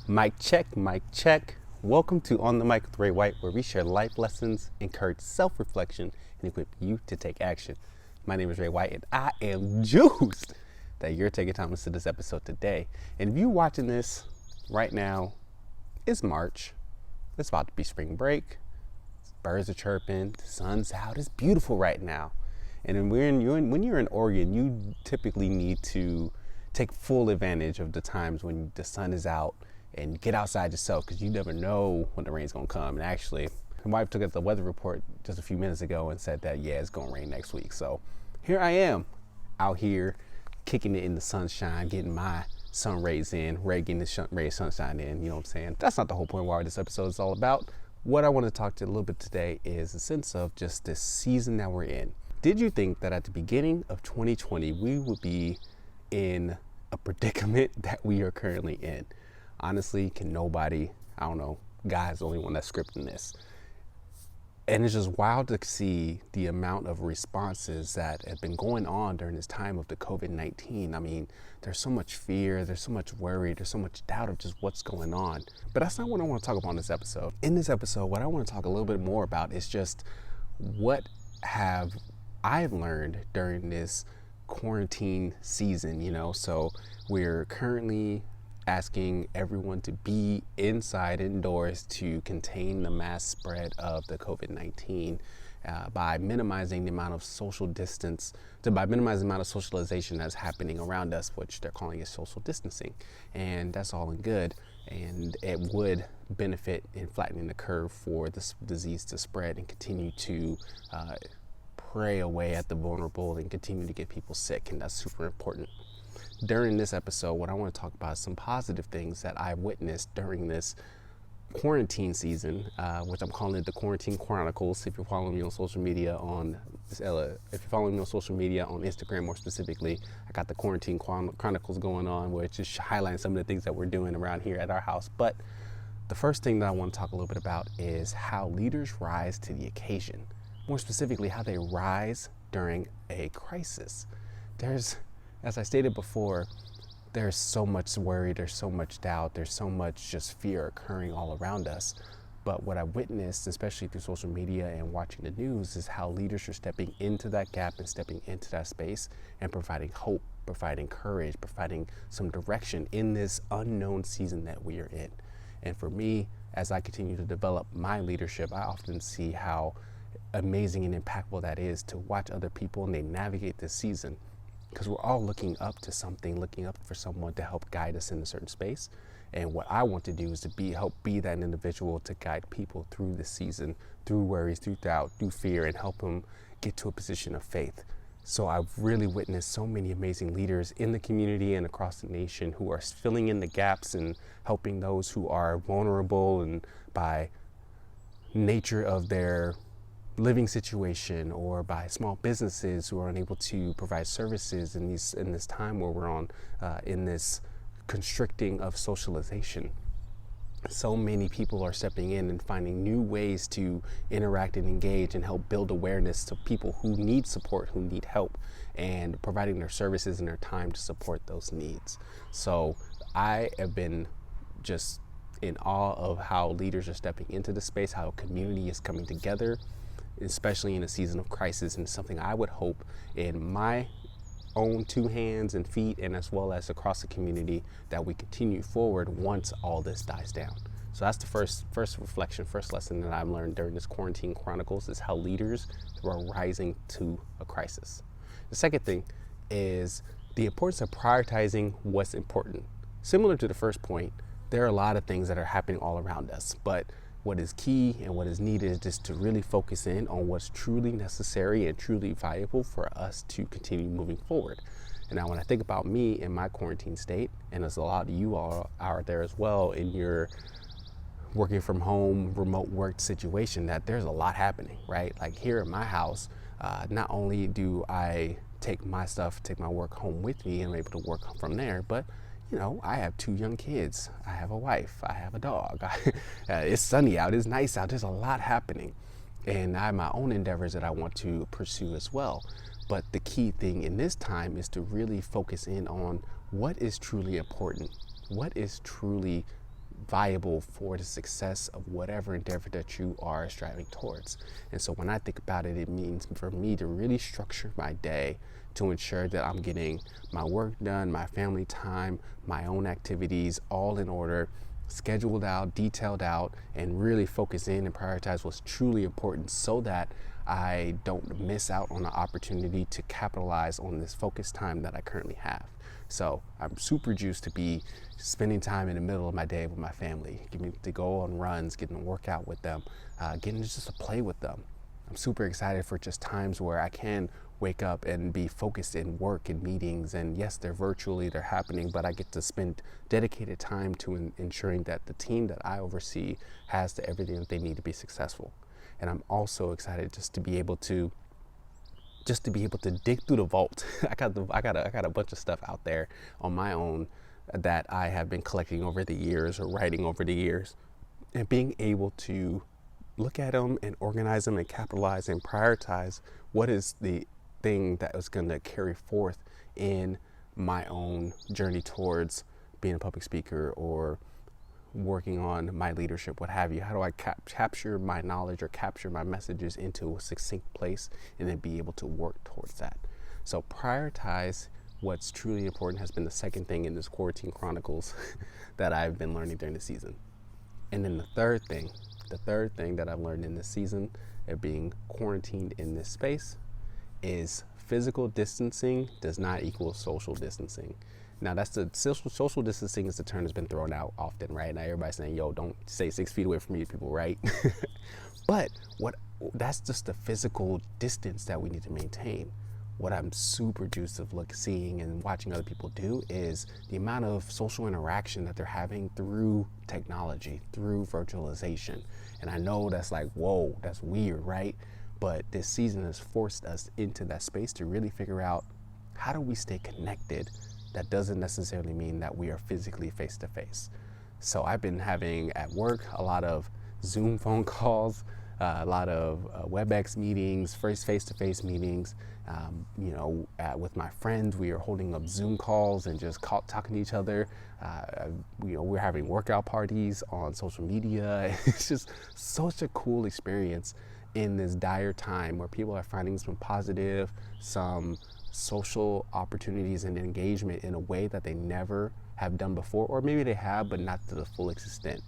Mic check, mic check. Welcome to On the Mic with Ray White, where we share life lessons, encourage self-reflection, and equip you to take action. My name is Ray White, and I am juiced that you're taking time to listen to this episode today. And if you're watching this right now, it's March. It's about to be spring break. Birds are chirping. The sun's out. It's beautiful right now. And when you're in Oregon, you typically need to take full advantage of the times when the sun is out and get outside yourself, because you never know when the rain's gonna come. And actually, my wife took out the weather report just a few minutes ago and said that, yeah, it's gonna rain next week. So here I am out here kicking it in the sunshine, getting my sun rays in, Ray getting the ray of sunshine in, you know what I'm saying? That's not the whole point why this episode is all about. What I want to talk to you a little bit today is a sense of just this season that we're in. Did you think that at the beginning of 2020, we would be in a predicament that we are currently in? Honestly, can nobody, I don't know, God's the only one that's scripting this. And it's just wild to see the amount of responses that have been going on during this time of the COVID-19. I mean, there's so much fear, there's so much worry, there's so much doubt of just what's going on. But that's not what I want to talk about in this episode. In this episode, what I want to talk a little bit more about is just what have I learned during this quarantine season, So we're currently asking everyone to be inside indoors to contain the mass spread of the COVID-19 by minimizing the amount of social distance, by minimizing the amount of socialization that's happening around us, which they're calling it social distancing. And that's all in good. And it would benefit in flattening the curve for this disease to spread and continue to prey away at the vulnerable and continue to get people sick. And that's super important. During this episode, what I want to talk about is some positive things that I witnessed during this quarantine season, which I'm calling it the Quarantine Chronicles. If you're following me on social media on Instagram more specifically, I got the Quarantine Chronicles going on, which is highlighting some of the things that we're doing around here at our house. But the first thing that I want to talk a little bit about is how leaders rise to the occasion. More specifically, how they rise during a crisis. As I stated before, there's so much worry, there's so much doubt, there's so much just fear occurring all around us. But what I witnessed, especially through social media and watching the news, is how leaders are stepping into that gap and stepping into that space and providing hope, providing courage, providing some direction in this unknown season that we are in. And for me, as I continue to develop my leadership, I often see how amazing and impactful that is to watch other people and they navigate this season. Because we're all looking up to something, looking up for someone to help guide us in a certain space. And what I want to do is to help be that individual to guide people through this season, through worries, through doubt, through fear, and help them get to a position of faith. So I've really witnessed so many amazing leaders in the community and across the nation who are filling in the gaps and helping those who are vulnerable and by nature of their living situation, or by small businesses who are unable to provide services in this time where we're in this constricting of socialization. So many people are stepping in and finding new ways to interact and engage and help build awareness to people who need support, who need help, and providing their services and their time to support those needs. So I have been just in awe of how leaders are stepping into the space, how a community is coming together, especially in a season of crisis, and something I would hope in my own two hands and feet, and as well as across the community, that we continue forward once all this dies down. So that's the first reflection, first lesson that I've learned during this Quarantine Chronicles, is how leaders are rising to a crisis. The second thing is the importance of prioritizing what's important. Similar to the first point, there are a lot of things that are happening all around us, but what is key and what is needed is just to really focus in on what's truly necessary and truly viable for us to continue moving forward. And now when I think about me in my quarantine state, and as a lot of you all are there as well in your working from home, remote work situation, that there's a lot happening, right? Like here in my house, not only do I take my work home with me and I'm able to work from there, but I have 2 young kids. I have a wife. I have a dog. It's sunny out. It's nice out. There's a lot happening. And I have my own endeavors that I want to pursue as well. But the key thing in this time is to really focus in on what is truly important, what is truly viable for the success of whatever endeavor that you are striving towards. And so when I think about it, it means for me to really structure my day to ensure that I'm getting my work done, my family time, my own activities, all in order, scheduled out, detailed out, and really focus in and prioritize what's truly important so that I don't miss out on the opportunity to capitalize on this focused time that I currently have. So I'm super juiced to be spending time in the middle of my day with my family, getting to go on runs, getting to work out with them, getting just to play with them. I'm super excited for just times where I can wake up and be focused in work and meetings. And yes, they're virtually, they're happening, but I get to spend dedicated time to ensuring that the team that I oversee has everything that they need to be successful. And I'm also excited just to be able to dig through the vault. I got a bunch of stuff out there on my own that I have been collecting over the years or writing over the years, and being able to look at them and organize them and capitalize and prioritize what is the thing that is going to carry forth in my own journey towards being a public speaker or working on my leadership, what have you. How do I capture my knowledge or capture my messages into a succinct place and then be able to work towards that? So prioritize what's truly important has been the second thing in this Quarantine Chronicles that I've been learning during the season. And then the third thing that I've learned in this season of being quarantined in this space is physical distancing does not equal social distancing. Now that's the social distancing is the term that's been thrown out often, right? Now everybody's saying, yo, don't stay 6 feet away from you people, right? But that's just the physical distance that we need to maintain. What I'm super juiced of seeing and watching other people do is the amount of social interaction that they're having through technology, through virtualization. And I know that's like, whoa, that's weird, right? But this season has forced us into that space to really figure out, how do we stay connected? That doesn't necessarily mean that we are physically face to face. So I've been having at work a lot of Zoom phone calls, a lot of WebEx meetings, face-to-face meetings. With my friends, we are holding up Zoom calls and just talking to each other. We're having workout parties on social media. It's just such a cool experience in this dire time where people are finding some positive, some social opportunities and engagement in a way that they never have done before, or maybe they have, but not to the full extent.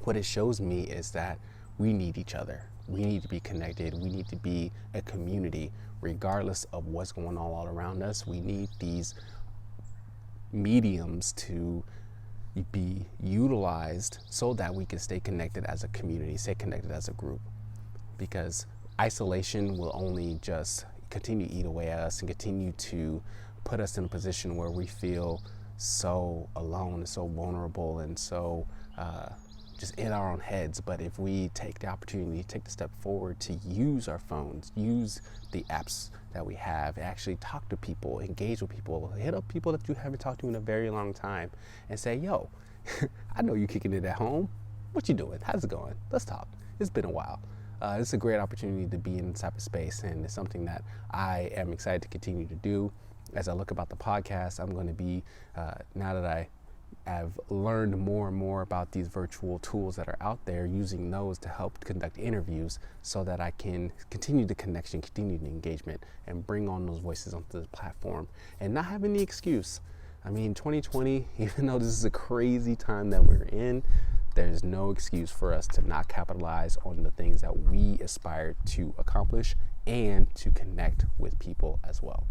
What it shows me is that we need each other. We need to be connected. We need to be a community, regardless of what's going on all around us. We need these mediums to be utilized so that we can stay connected as a community, stay connected as a group. Because isolation will only just continue to eat away at us and continue to put us in a position where we feel so alone and so vulnerable and so just in our own heads. But if we take the opportunity, take the step forward to use our phones, use the apps that we have, actually talk to people, engage with people, hit up people that you haven't talked to in a very long time and say, yo, I know you kicking it at home. What you doing? How's it going? Let's talk. It's been a while. It's a great opportunity to be in this type of space, and it's something that I am excited to continue to do. As I look about the podcast, I'm going to be, now that I have learned more and more about these virtual tools that are out there, using those to help conduct interviews so that I can continue the connection, continue the engagement, and bring on those voices onto the platform and not have any excuse. I mean, 2020, even though this is a crazy time that we're in, there's no excuse for us to not capitalize on the things that we aspire to accomplish and to connect with people as well.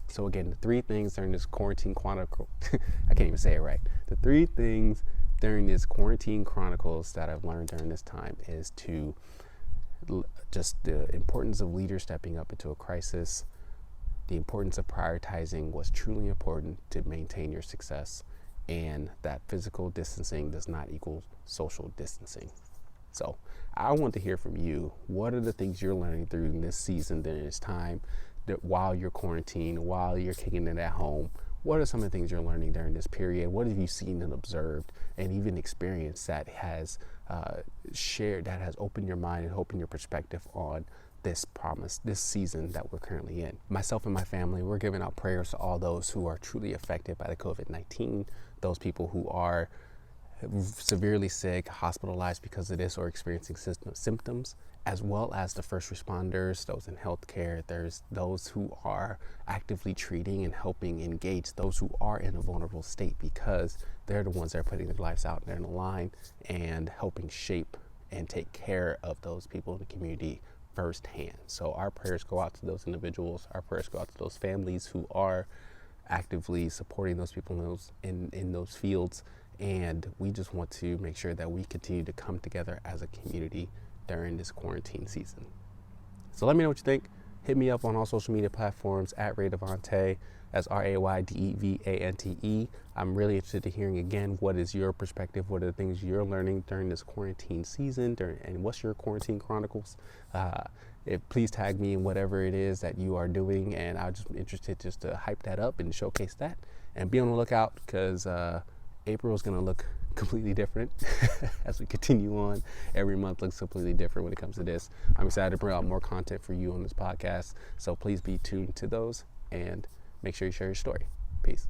So again, the 3 things during this Quarantine Chronicle, I can't even say it right. The 3 things during this Quarantine Chronicles that I've learned during this time is to just the importance of leaders stepping up into a crisis, the importance of prioritizing what's truly important to maintain your success, and that physical distancing does not equal social distancing. So I want to hear from you. What are the things you're learning through this season, during this time, that while you're quarantined, while you're kicking it at home? What are some of the things you're learning during this period? What have you seen and observed and even experienced that has shared, that has opened your mind and opened your perspective on this season that we're currently in? Myself and my family, we're giving out prayers to all those who are truly affected by the COVID-19, those people who are severely sick, hospitalized because of this, or experiencing symptoms, as well as the first responders, those in healthcare. There's those who are actively treating and helping engage those who are in a vulnerable state, because they're the ones that are putting their lives out there in the line and helping shape and take care of those people in the community firsthand. So our prayers go out to those individuals. Our prayers go out to those families who are actively supporting those people in those fields. And we just want to make sure that we continue to come together as a community during this quarantine season. So let me know what you think. Hit me up on all social media platforms at Ray Devante. That's RAYDEVANTE. I'm really interested in hearing again, what is your perspective? What are the things you're learning during this quarantine season? And what's your quarantine chronicles? Please tag me in whatever it is that you are doing, and I'm just interested just to hype that up and showcase that. And be on the lookout, because April is going to look completely different as we continue on. Every month looks completely different when it comes to this. I'm excited to bring out more content for you on this podcast, so please be tuned to those and make sure you share your story. Peace.